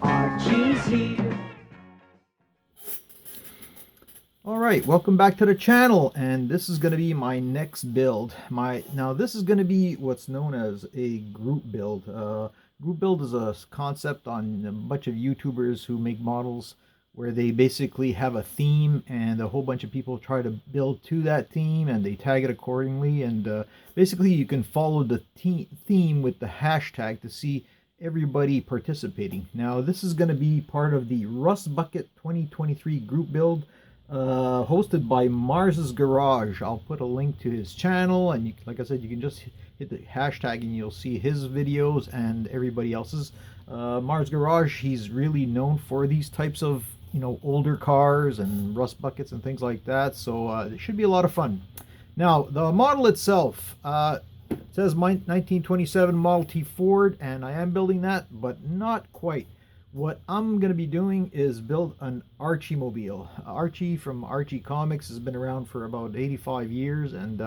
Archie's here. Alright, welcome back to the channel, and this is going to be my next build. Now this is going to be what's known as a group build. Group build is a concept on a bunch of YouTubers who make models where they basically have a theme and a whole bunch of people try to build to that theme and they tag it accordingly, and basically you can follow the theme with the hashtag to see everybody participating. Now this is going to be part of the Rust Bucket 2023 group build, hosted by Mars's Garage. I'll put a link to his channel, and like I said, you can just hit the hashtag and you'll see his videos and everybody else's. Mars Garage, he's really known for these types of older cars and rust buckets and things like that, so it should be a lot of fun. Now the model itself, it says 1927 Model T Ford, and I am building that, but not quite. What I'm going to be doing is build an Archie-mobile. Archie from Archie Comics has been around for about 85 years, and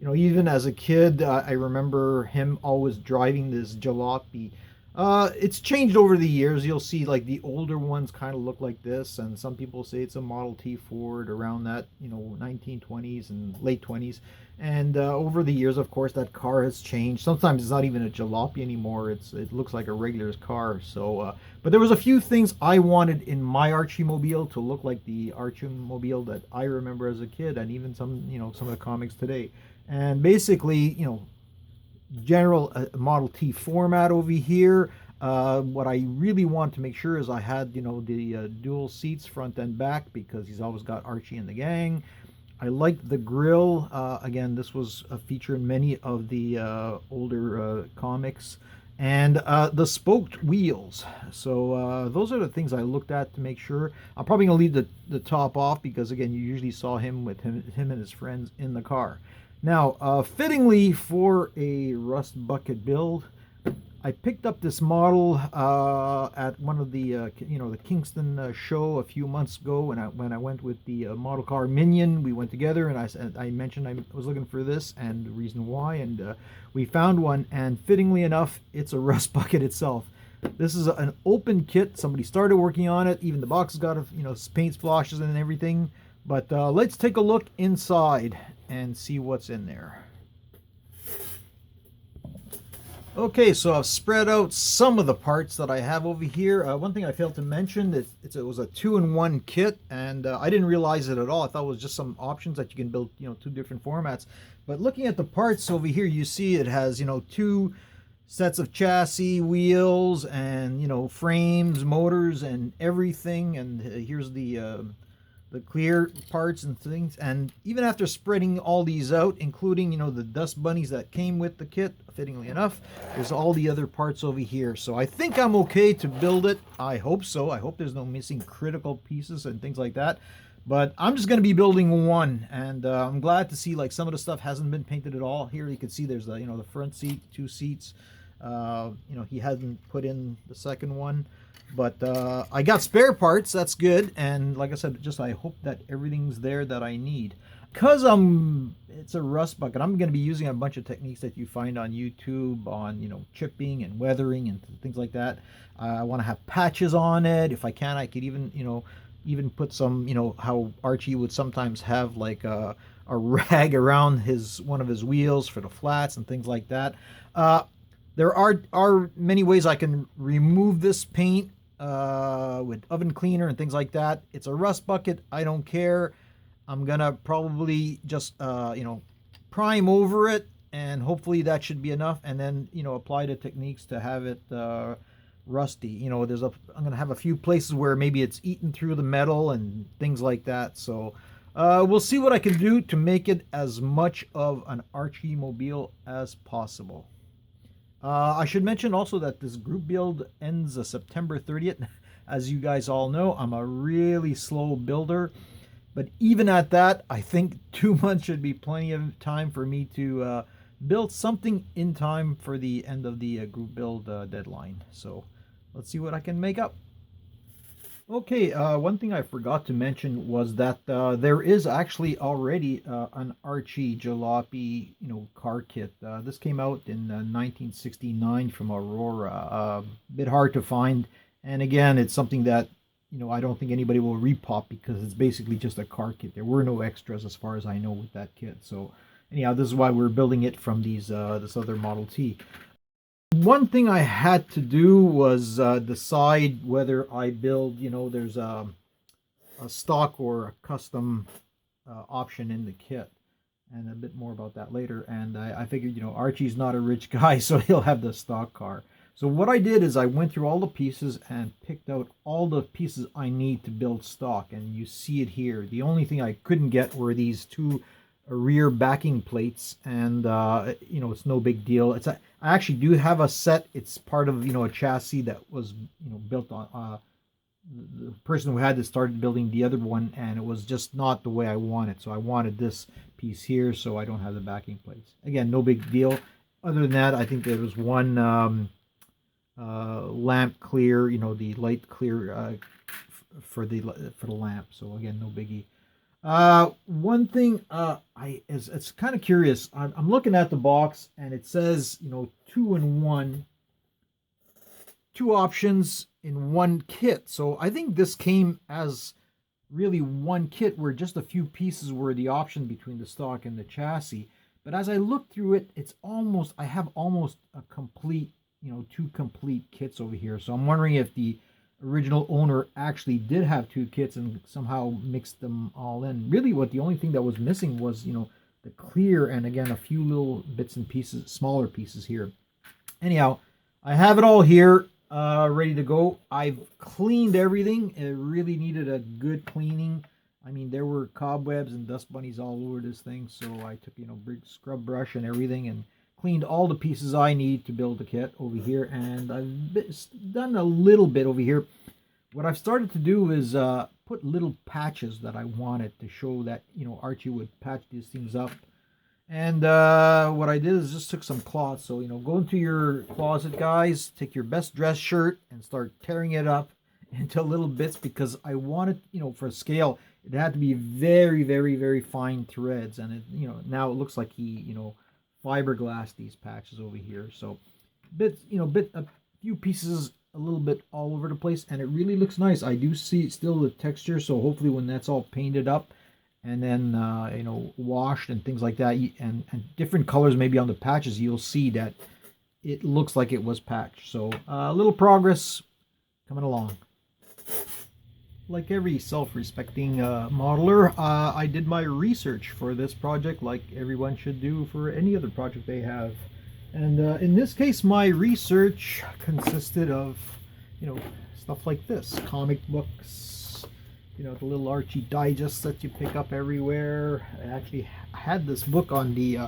even as a kid, I remember him always driving this jalopy. It's changed over the years. You'll see like the older ones kind of look like this, and some people say it's a Model T Ford around that 1920s and late 20s. And over the years, of course, that car has changed. Sometimes it's not even a jalopy anymore. It looks like a regular car. So but there was a few things I wanted in my Archie-mobile to look like the Archie-mobile that I remember as a kid, and even some some of the comics today. And basically, general Model T format over here. What I really want to make sure is I had the dual seats front and back, because he's always got Archie in the gang. I liked the grill. Again, this was a feature in many of the older comics. And the spoked wheels. So those are the things I looked at to make sure. I'm probably going to leave the top off, because again, you usually saw him with him and his friends in the car. Now, fittingly for a rust bucket build, I picked up this model at one of the the Kingston show a few months ago, when I went with the model car Minion. We went together, and I mentioned I was looking for this and the reason why, and we found one. And fittingly enough, it's a rust bucket itself. This is an open kit. Somebody started working on it. Even the box has got paint splashes and everything. But let's take a look inside and see what's in there. Okay, so I've spread out some of the parts that I have over here. One thing I failed to mention is it was a 2-in-1 kit, and I didn't realize it at all. I thought it was just some options that you can build, two different formats. But looking at the parts over here, you see it has, two sets of chassis, wheels, and frames, motors, and everything. And here's the clear parts and things. And even after spreading all these out, including the dust bunnies that came with the kit, fittingly enough, there's all the other parts over here. So I think I'm okay to build it. I hope so. I hope there's no missing critical pieces and things like that. But I'm just going to be building one, and I'm glad to see like some of the stuff hasn't been painted at all. Here you can see there's the the front seat, 2 seats. He hasn't put in the second one. But I got spare parts, that's good. And like I said, I hope that everything's there that I need. Because it's a rust bucket, I'm going to be using a bunch of techniques that you find on YouTube on, chipping and weathering and things like that. I want to have patches on it. If I can, I could even put some, how Archie would sometimes have like a rag around one of his wheels for the flats and things like that. There are many ways I can remove this paint with oven cleaner and things like that. It's a rust bucket. I don't care. I'm gonna probably just prime over it, and hopefully that should be enough, and then apply the techniques to have it rusty. I'm gonna have a few places where maybe it's eaten through the metal and things like that. So we'll see what I can do to make it as much of an Archie-mobile as possible. I should mention also that this group build ends September 30th. As you guys all know, I'm a really slow builder, but even at that, I think 2 months should be plenty of time for me to build something in time for the end of the group build deadline. So let's see what I can make up. Okay, one thing I forgot to mention was that there is actually already an Archie Jalopy, car kit. This came out in 1969 from Aurora. Bit hard to find, and again, it's something that I don't think anybody will repop because it's basically just a car kit. There were no extras as far as I know with that kit. So anyhow, this is why we're building it from this other Model T. One thing I had to do was decide whether I build, there's a stock or a custom option in the kit, and a bit more about that later. And I figured, Archie's not a rich guy, so he'll have the stock car. So what I did is I went through all the pieces and picked out all the pieces I need to build stock, and you see it here. The only thing I couldn't get were these two rear backing plates, and it's no big deal. I actually do have a set. It's part of a chassis that was built on the person who had this started building the other one, and it was just not the way I wanted. So I wanted this piece here, so I don't have the backing plates. Again, no big deal. Other than that, I think there was one lamp clear, the light clear for the lamp. So again, no biggie. One thing it's kind of curious. I'm looking at the box and it says 2-in-1, two options in one kit. So I think this came as really one kit where just a few pieces were the option between the stock and the chassis. But as I look through it, I have almost a complete, two complete kits over here. So I'm wondering if the original owner actually did have two kits and somehow mixed them all in. Really, the only thing that was missing was, the clear, and again, a few little bits and pieces, smaller pieces here. Anyhow, I have it all here, ready to go. I've cleaned everything. It really needed a good cleaning. I mean, there were cobwebs and dust bunnies all over this thing, so I took, big scrub brush and everything and cleaned all the pieces I need to build the kit over here, and I've done a little bit over here. What I've started to do is put little patches that I wanted to show that Archie would patch these things up. And what I did is just took some cloth. So go into your closet, guys, take your best dress shirt and start tearing it up into little bits, because I wanted, for scale, it had to be very, very, very fine threads. And it, now it looks like he fiberglass these patches over here. So a few pieces a little bit all over the place, and it really looks nice. I do see still the texture, so hopefully when that's all painted up and then washed and things like that, and different colors maybe on the patches, you'll see that it looks like it was patched. So a little progress coming along. Like every self-respecting modeler, I did my research for this project, like everyone should do for any other project they have. And in this case, my research consisted of, stuff like this: comic books, the little Archie digests that you pick up everywhere. I actually had this book on the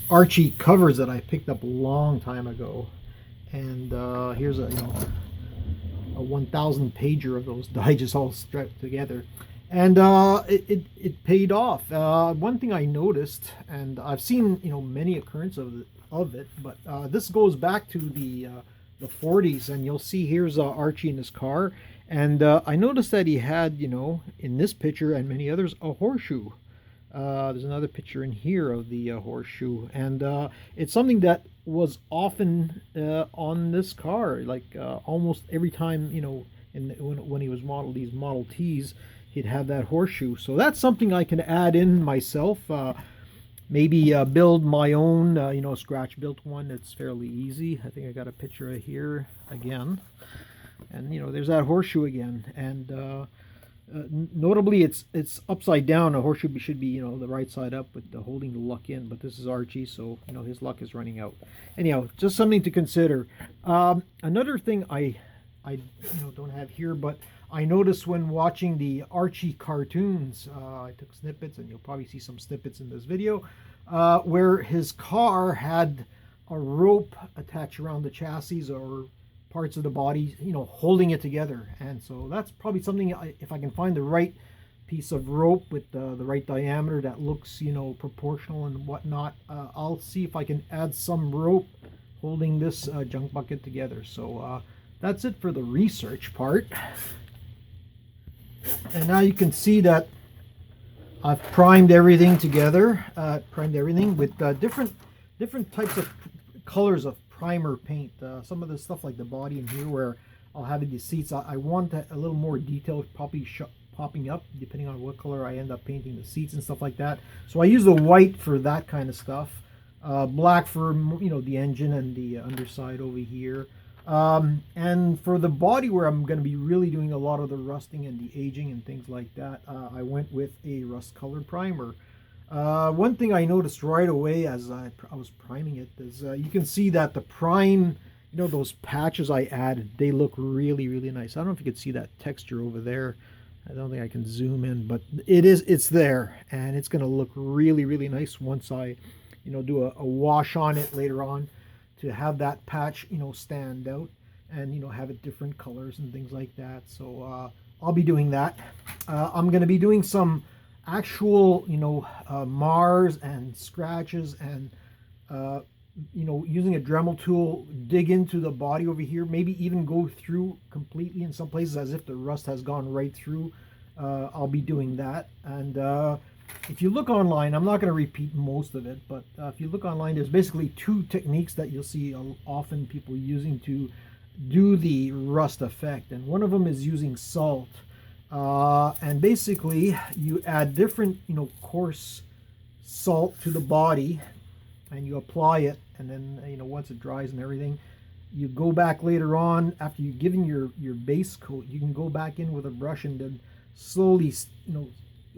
Archie covers that I picked up a long time ago. And here's a 1,000 pager of those digests all strapped together, and it paid off. One thing I noticed, and I've seen many occurrences of it, but this goes back to the 40s, and you'll see here's Archie in his car, and I noticed that he had in this picture and many others a horseshoe. There's another picture in here of the horseshoe, and it's something that was often on this car, like almost every time, when he was modeled these Model Ts, he'd have that horseshoe. So that's something I can add in myself. Maybe build my own, scratch built one. It's fairly easy. I think I got a picture of here again, and there's that horseshoe again, and notably it's upside down. A horseshoe should be the right side up with the holding the luck in, but this is Archie, so his luck is running out. Anyhow, just something to consider. Another thing I don't have here, but I noticed when watching the Archie cartoons, I took snippets, and you'll probably see some snippets in this video, where his car had a rope attached around the chassis or parts of the body, holding it together. And so that's probably something, if I can find the right piece of rope with the right diameter that looks, proportional and whatnot, I'll see if I can add some rope holding this junk bucket together. So that's it for the research part. And now you can see that I've primed everything together, primed everything with different types of colors of primer paint. Some of the stuff like the body in here where I'll have the seats, I want a little more detail probably popping up depending on what color I end up painting the seats and stuff like that. So I use the white for that kind of stuff, black for, you know, the engine and the underside over here. And for the body where I'm going to be really doing a lot of the rusting and the aging and things like that, I went with a rust colored primer. One thing I noticed right away as I was priming it is you can see that the prime, you know, those patches I added, they look really, really nice. I don't know if you can see that texture over there. I don't think I can zoom in, but it's there, and it's going to look really, really nice once I, you know, do a wash on it later on, to have that patch, you know, stand out and, you know, have it different colors and things like that. So I'll be doing that. I'm going to be doing some actual, you know, mars and scratches and, you know, using a Dremel tool, dig into the body over here, maybe even go through completely in some places as if the rust has gone right through. I'll be doing that. And if you look online, I'm not going to repeat most of it, but if you look online, there's basically two techniques that you'll see often people using to do the rust effect. And one of them is using salt. And basically you add different, you know, coarse salt to the body and you apply it. And then, you know, once it dries and everything, you go back later on after you've given your base coat, you can go back in with a brush and then slowly, you know,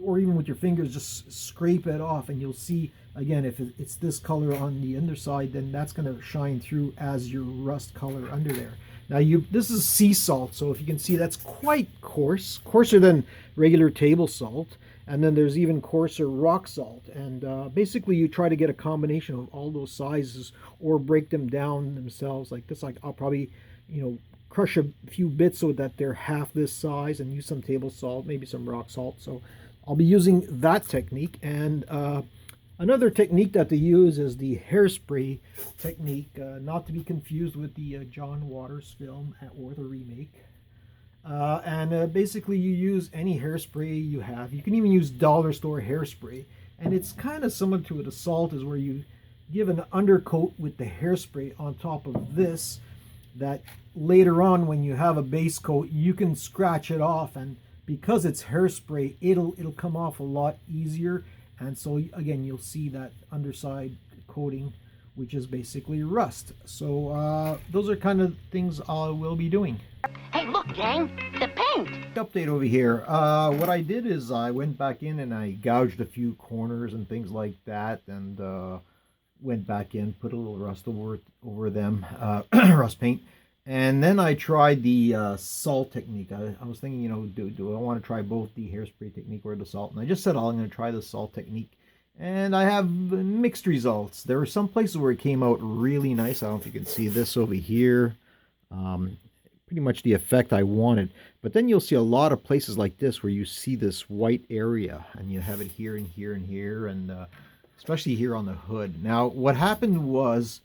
or even with your fingers, just scrape it off, and you'll see again if it's this color on the underside, then that's going to shine through as your rust color under there. Now this is sea salt, so if you can see, that's quite coarse, coarser than regular table salt. And then there's even coarser rock salt, and basically you try to get a combination of all those sizes or break them down themselves like this. Like I'll probably, you know, crush a few bits so that they're half this size and use some table salt, maybe some rock salt. So I'll be using that technique. And another technique that they use is the hairspray technique, not to be confused with the John Waters film or the remake. And basically you use any hairspray you have. You can even use dollar store hairspray. And it's kind of similar to the salt, is where you give an undercoat with the hairspray on top of this, that later on when you have a base coat, you can scratch it off, and because it's hairspray, it'll come off a lot easier. And so again, you'll see that underside coating, which is basically rust. So those are kind of things I will be doing. Hey, look, gang, the paint. Update over here. What I did is I went back in and I gouged a few corners and things like that, and went back in, put a little rust over them, rust paint. And then I tried the salt technique. I was thinking, you know, do I want to try both the hairspray technique or the salt? And I just said, oh, I'm going to try the salt technique. And I have mixed results. There are some places where it came out really nice. I don't know if you can see this over here. Pretty much the effect I wanted. But then you'll see a lot of places like this where you see this white area, and you have it here and here and here, and especially here on the hood. Now, what happened was,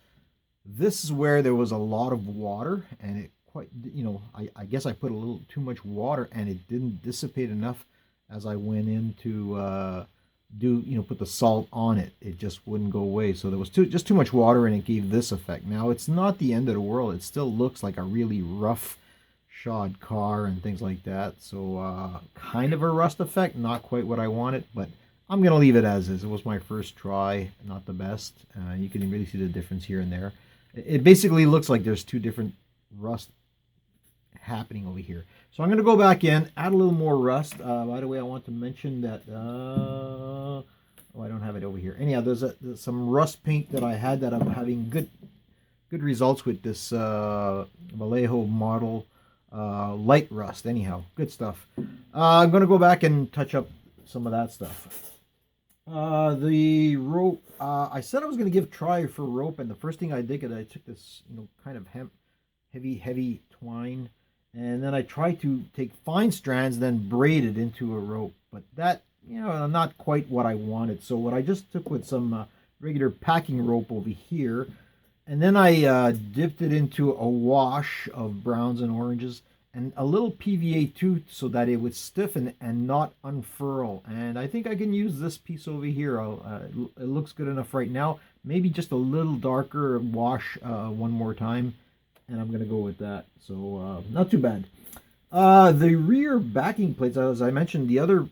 this is where there was a lot of water, and it quite, you know, I guess I put a little too much water, and it didn't dissipate enough as I went in to put the salt on it. It just wouldn't go away. So there was just too much water, and it gave this effect. Now, it's not the end of the world. It still looks like a really rough shod car and things like that. So kind of a rust effect, not quite what I wanted, but I'm going to leave it as is. It was my first try, not the best. You can really see the difference here and there. It basically looks like there's two different rust happening over here. So I'm going to go back in, add a little more rust. By the way, I want to mention that, oh, I don't have it over here. Anyhow, there's some rust paint that I had that I'm having good results with, this Vallejo model light rust. Anyhow, good stuff. I'm going to go back and touch up some of that stuff. The rope, I said I was going to give try for rope, and the first thing I did is I took this, you know, kind of heavy twine, and then I tried to take fine strands, then braid it into a rope. But that, you know, not quite what I wanted. So what I just took with some regular packing rope over here, and then I dipped it into a wash of browns and oranges, and a little PVA too, so that it would stiffen and not unfurl. And I think I can use this piece over here. It looks good enough right now. Maybe just a little darker wash one more time, and I'm gonna go with that. So not too bad. The rear backing plates, as I mentioned, the other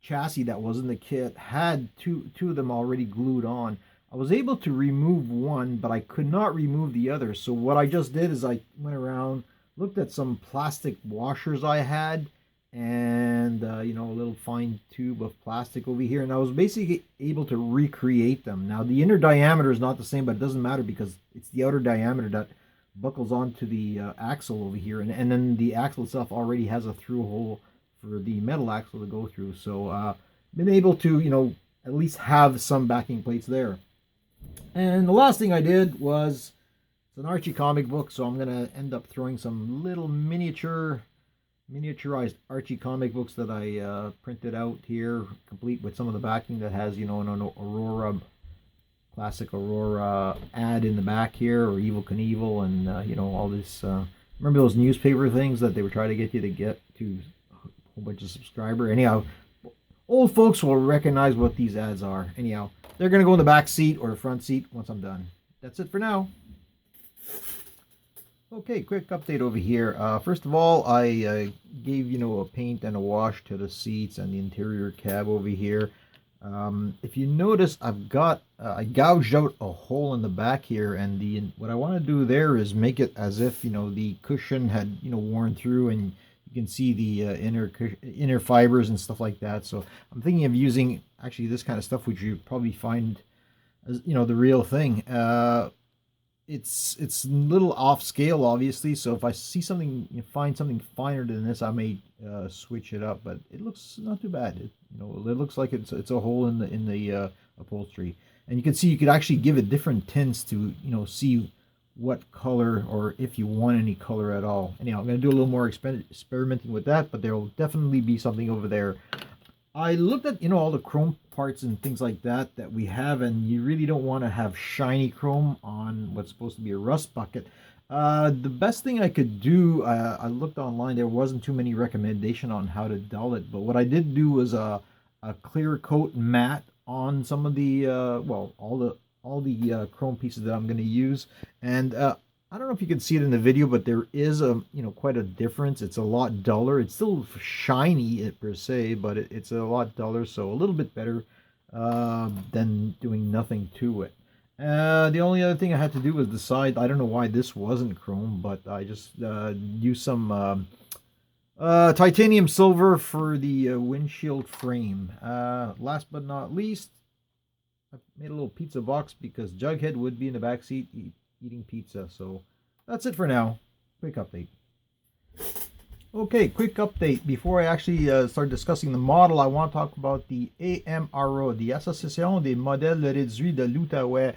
chassis that was in the kit had two of them already glued on. I was able to remove one, but I could not remove the other. So what I just did is I went around, looked at some plastic washers I had, and you know, a little fine tube of plastic over here, and I was basically able to recreate them. Now the inner diameter is not the same, but it doesn't matter because it's the outer diameter that buckles onto the axle over here, and then the axle itself already has a through hole for the metal axle to go through. So been able to, you know, at least have some backing plates there. And the last thing I did was, it's an Archie comic book, so I'm gonna end up throwing some little miniaturized Archie comic books that I printed out here, complete with some of the backing that has, you know, an Aurora, classic Aurora ad in the back here, or Evel Knievel, and you know, all this. Remember those newspaper things that they were trying to get you to get to a whole bunch of subscriber? Anyhow, old folks will recognize what these ads are. Anyhow, they're gonna go in the back seat or the front seat once I'm done. That's it for now. Okay, quick update over here. First of all, I gave, you know, a paint and a wash to the seats and the interior cab over here. If you notice, I've got I gouged out a hole in the back here, and what I want to do there is make it as if, you know, the cushion had, you know, worn through, and you can see the inner fibers and stuff like that. So I'm thinking of using actually this kind of stuff, which you probably find as, you know, the real thing. It's a little off scale, obviously, so if I see something, find something finer than this, I may switch it up, but it looks not too bad. You know, it looks like it's a hole in the upholstery, and you can see you could actually give it different tints to, you know, see what color, or if you want any color at all. Anyhow, I'm going to do a little more experimenting with that, but there will definitely be something over there. I looked at, you know, all the chrome parts and things like that we have, and you really don't want to have shiny chrome on what's supposed to be a rust bucket. The best thing I could do, I looked online, there wasn't too many recommendation on how to dull it, but what I did do was a clear coat matte on some of the well, all the chrome pieces that I'm going to use. And I don't know if you can see it in the video, but there is a, you know, quite a difference. It's a lot duller. It's still shiny per se, but it's a lot duller, so a little bit better than doing nothing to it. The only other thing I had to do was decide, I don't know why this wasn't chrome, but I just used some titanium silver for the windshield frame. Last but not least, I made a little pizza box because Jughead would be in the back seat eating pizza. So that's it for now. Quick update. Okay, quick update. Before I actually start discussing the model, I want to talk about the AMRO, the Association des Modèles Réduits de l'Outaouais.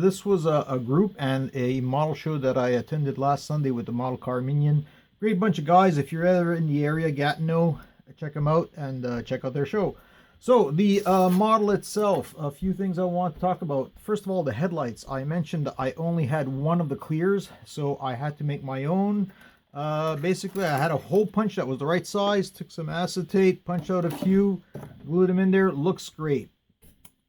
This was a group and a model show that I attended last Sunday with the Model Car Minion. Great bunch of guys. If you're ever in the area, Gatineau, check them out and check out their show. So the model itself, a few things I want to talk about. First of all, the headlights. I mentioned I only had one of the clears, so I had to make my own. Basically, I had a hole punch that was the right size, took some acetate, punched out a few, glued them in there. Looks great.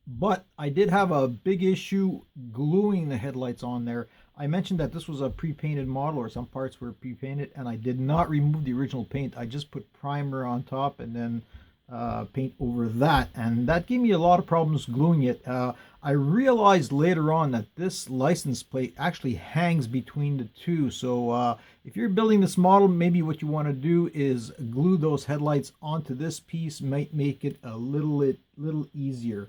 But I did have a big issue gluing the headlights on there. I mentioned that this was a pre-painted model, or some parts were pre-painted, and I did not remove the original paint. I just put primer on top and then paint over that, and that gave me a lot of problems gluing it. I realized later on that this license plate actually hangs between the two, so if you're building this model, maybe what you want to do is glue those headlights onto this piece. Might make it a little easier.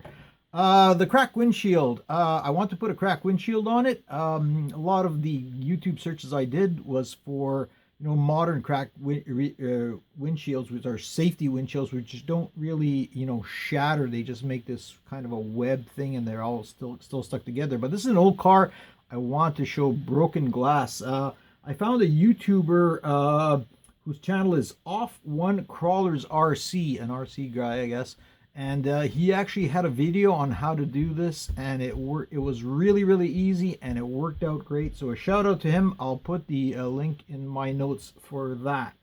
The cracked windshield, I want to put a cracked windshield on it. A lot of the YouTube searches I did was for, you know, modern cracked windshields, which are safety windshields, which don't really, you know, shatter. They just make this kind of a web thing, and they're all still stuck together. But this is an old car. I want to show broken glass. I found a YouTuber whose channel is Off One Crawlers RC, an RC guy, I guess. And he actually had a video on how to do this, and it was really easy, and it worked out great. So a shout out to him. I'll put the link in my notes for that.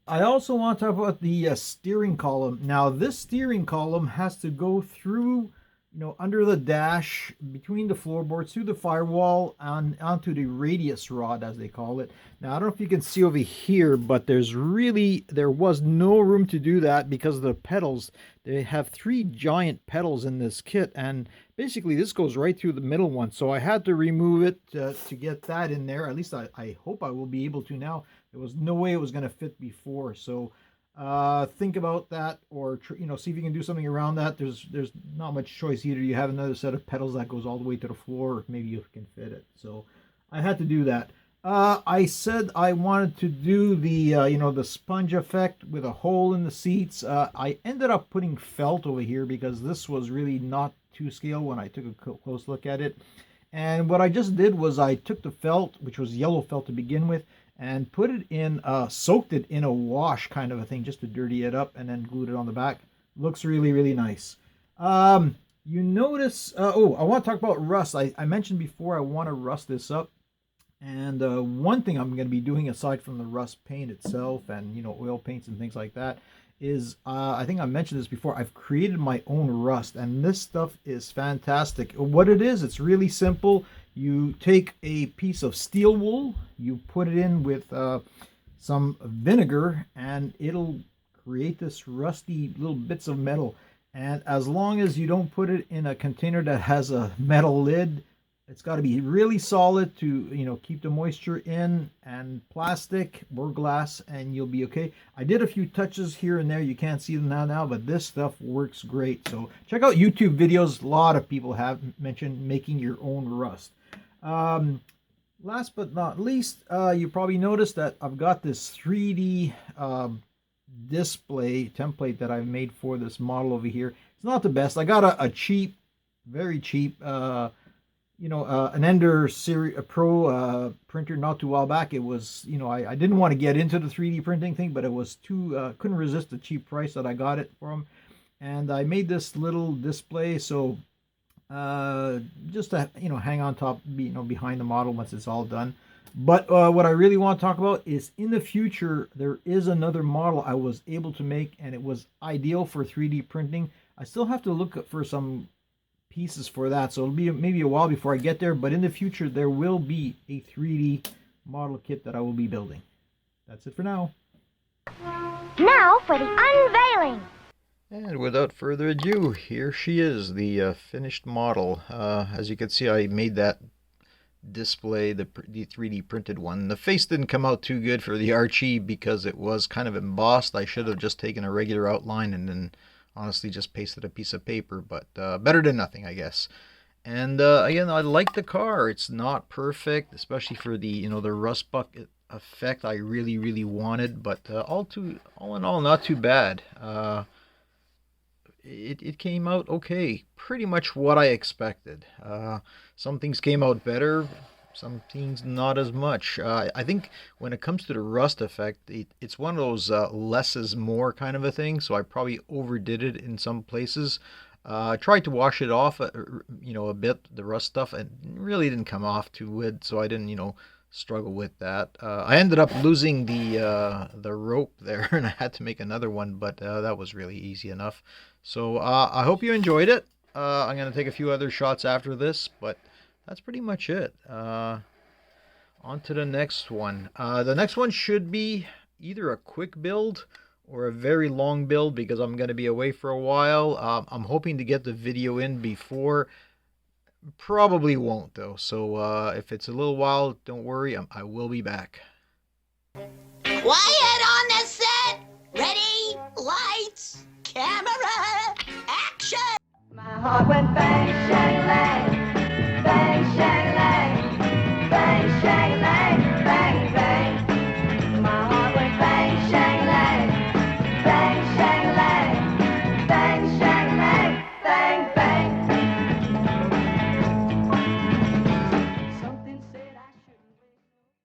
I also want to talk about the steering column. Now this steering column has to go through, under the dash, between the floorboards, through the firewall, onto the radius rod, as they call it. Now I don't know if you can see over here, but there was no room to do that because of the pedals. They have 3 giant pedals in this kit, and basically this goes right through the middle one. So I had to remove it to get that in there. At least I hope I will be able to now. There was no way it was going to fit before. So think about that, or see if you can do something around that. There's not much choice. Either you have another set of pedals that goes all the way to the floor, or maybe you can fit it. So I had to do that. I said I wanted to do the the sponge effect with a hole in the seats. I ended up putting felt over here because this was really not to scale when I took a close look at it. And what I just did was I took the felt, which was yellow felt to begin with, and put it in, soaked it in a wash kind of a thing just to dirty it up, and then glued it on the back. Looks really nice. You notice, I want to talk about rust. I mentioned before I want to rust this up. And one thing I'm going to be doing aside from the rust paint itself and, oil paints and things like that is, I think I mentioned this before, I've created my own rust, and this stuff is fantastic. What it is, it's really simple. You take a piece of steel wool, you put it in with some vinegar, and it'll create this rusty little bits of metal. And as long as you don't put it in a container that has a metal lid, it's got to be really solid to keep the moisture in, and plastic or glass, and you'll be okay. I did a few touches here and there. You can't see them now, but this stuff works great. So check out YouTube videos. A lot of people have mentioned making your own rust. Last but not least, you probably noticed that I've got this 3D display template that I've made for this model over here. It's not the best. I got a cheap, very cheap, an Ender Series, a Pro printer not too while back. It was, I didn't want to get into the 3D printing thing, but it was too, couldn't resist the cheap price that I got it from. And I made this little display, so just to, hang on top, behind the model once it's all done. But what I really want to talk about is, in the future, there is another model I was able to make, and it was ideal for 3D printing. I still have to look for some pieces for that, so it'll be maybe a while before I get there, but in the future there will be a 3D model kit that I will be building. That's it for now. Now for the unveiling. And without further ado, here she is, the finished model. As you can see, I made that display, the 3D printed one. The face didn't come out too good for the Archie because it was kind of embossed. I should have just taken a regular outline and then honestly just pasted a piece of paper, but better than nothing, I guess. And again, I like the car. It's not perfect, especially for the the rust bucket effect I really wanted, but all in all, not too bad. It came out okay, pretty much what I expected. Some things came out better, some things not as much. I think when it comes to the rust effect, it's one of those less is more kind of a thing, so I probably overdid it in some places. I tried to wash it off, a bit, the rust stuff, and it really didn't come off too good, so I didn't, struggle with that. I ended up losing the rope there, and I had to make another one, but that was really easy enough. So I hope you enjoyed it. I'm going to take a few other shots after this, but that's pretty much it. On to the next one. The next one should be either a quick build or a very long build because I'm going to be away for a while. I'm hoping to get the video in before. Probably won't though. So if it's a little while, don't worry. I will be back. Quiet on the set. Ready, lights, camera, action. My heart went bang, shang, lang, bang, shang, lang, bang, shang, lang.